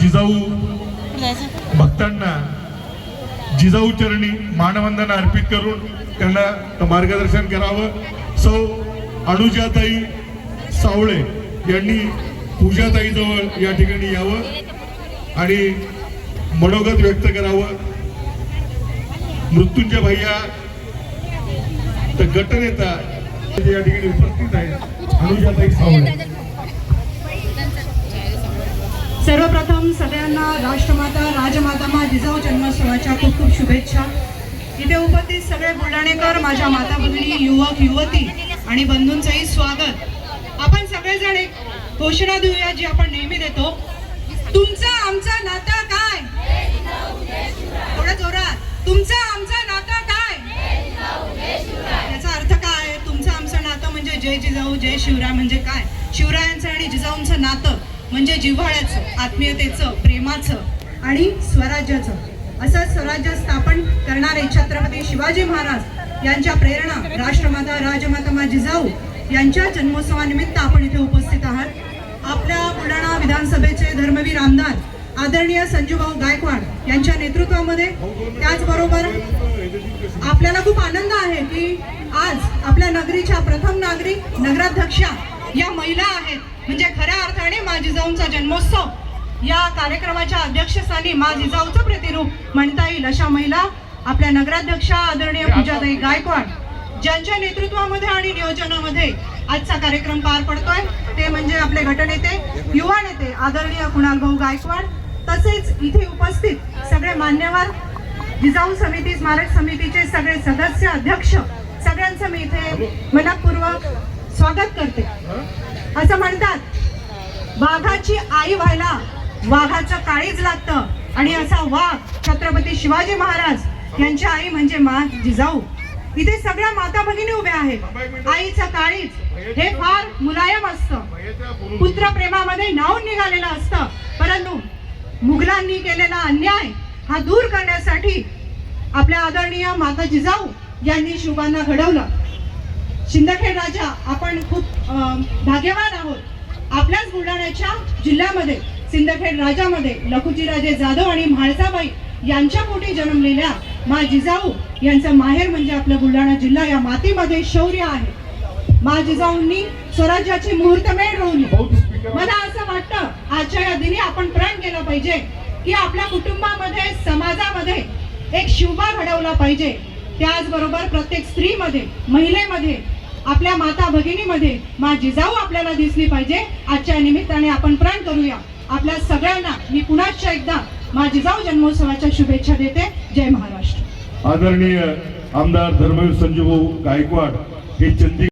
जिजाऊ भक्तांना जिजाऊ चरणी मानवंदना अर्पित करून त्यांना मार्गदर्शन करावं। सौ अनुजाताई सावळे यांनी पूजाताई जवळ या ठिकाणी यावं आणि मनोगत व्यक्त करावं। मृत्युंजय भैया तर गटनेता या ठिकाणी उपस्थित आहेत। अनुजाताई सावळे। सर्वप्रथम सगळ्यांना राष्ट्रमाता राजमाता मा जिजाऊ जन्मोत्सवाच्या खूप खूप शुभेच्छा। इथे उपस्थित सगळे बुलढाणेकर, माझ्या माता भगिनी, युवक युवती आणि बंधूंचंही स्वागत। आपण सगळेजण एक घोषणा देऊया जी आपण नेहमी देतो, तुमचं आमचं नातं काय? थोडं जोरात, तुमचं आमचं नातं काय? याचा अर्थ काय? तुमचं आमचं नातं म्हणजे जय जिजाऊ जय शिवराय म्हणजे काय? शिवरायांचं आणि जिजाऊंचं नातं म्हणजे जिव्हाळ्याचं, आत्मीयतेचं, प्रेमाचं आणि स्वराज्याचं। असं स्वराज्य स्थापन करणारे छत्रपती शिवाजी महाराज यांच्या प्रेरणा राष्ट्रमाता राजमाता मा जिजाऊ यांच्या जन्मोत्सवानिमित्त आपण इथे उपस्थित आहात। आपल्या बुलढाणा विधानसभेचे धर्मवीर आमदार आदरणीय संजूभाऊ गायकवाड यांच्या नेतृत्वामध्ये, त्याचबरोबर आपल्याला खूप आनंद आहे की आज आपल्या नगरीच्या प्रथम नागरिक नगराध्यक्षा या महिला आहेत। म्हणजे खऱ्या अर्थाने मा जिजाऊंचा जन्मोत्सव या कार्यक्रमाच्या अध्यक्षस्थानी मा जिजाऊचं प्रतिरूप म्हणता येईल अशा महिला आपल्या नगराध्यक्षा आदरणीय पूजाताई गायकवाड, ज्यांच्या नेतृत्वामध्ये आणि नियोजनामध्ये आजचा कार्यक्रम पार पडतोय ते म्हणजे आपले गटनेते, युवा नेते आदरणीय कुणाल भाऊ गायकवाड, तसेच इथे उपस्थित सगळे मान्यवर, जिजाऊ समिती स्मारक समितीचे सगळे सदस्य, अध्यक्ष, सगळ्यांचं मी इथे मनपूर्वक स्वागत करते। असं म्हणतात, वाघाची आई व्हायला वाघाचं काळीज लागतं आणि असा वाघ छत्रपती शिवाजी महाराज यांची आई म्हणजे मा जिजाऊ। इथे सगळ्या माता भगिनी उभ्या आहेत। आईचं काळीज हे फार मुलायम असतं, पुत्र प्रेमामध्ये न्हावून निघालेलं असतं, परंतु मुघलांनी केलेला अन्याय हा दूर करण्यासाठी आपल्या आदरणीय माता जिजाऊ यांनी शिवबांना घडवलं। सिंदखेड राजा, आपण खूप भाग्यवान आहोत। आपल्याच बुलढाण्याच्या जिल्ह्यामध्ये सिंदखेड राजामध्ये लखुजीराजे जाधव आणि म्हाळसाबाई यांच्या पोटी जन्मलेल्या मा जिजाऊ यांचं माहेर म्हणजे आपला बुलढाणा जिल्हा। या मातीमध्ये शौर्य आहे। मा जिजाऊंनी स्वराज्याची मुहूर्तमेढ रोवली। मला असं वाटतं आजच्या या दिनी आपण प्रण केलं पाहिजे की आपल्या कुटुंबामध्ये, समाजामध्ये एक शिवबा घडवला पाहिजे। त्याचबरोबर प्रत्येक स्त्रीमध्ये, महिलेमध्ये, आपल्या माता भगिनीमध्ये मा जिजाऊ आपल्याला दिसली पाहिजे। आजच्या निमित्ताने आपण प्रण करूया। आपल्या सगळ्यांना मी पुन्हा एकदा मा जिजाऊ जन्मोत्सवाच्या शुभेच्छा देते। जय महाराष्ट्र। आदरणीय आमदार धर्मवीर संजूभाऊ गायकवाड हे चंदी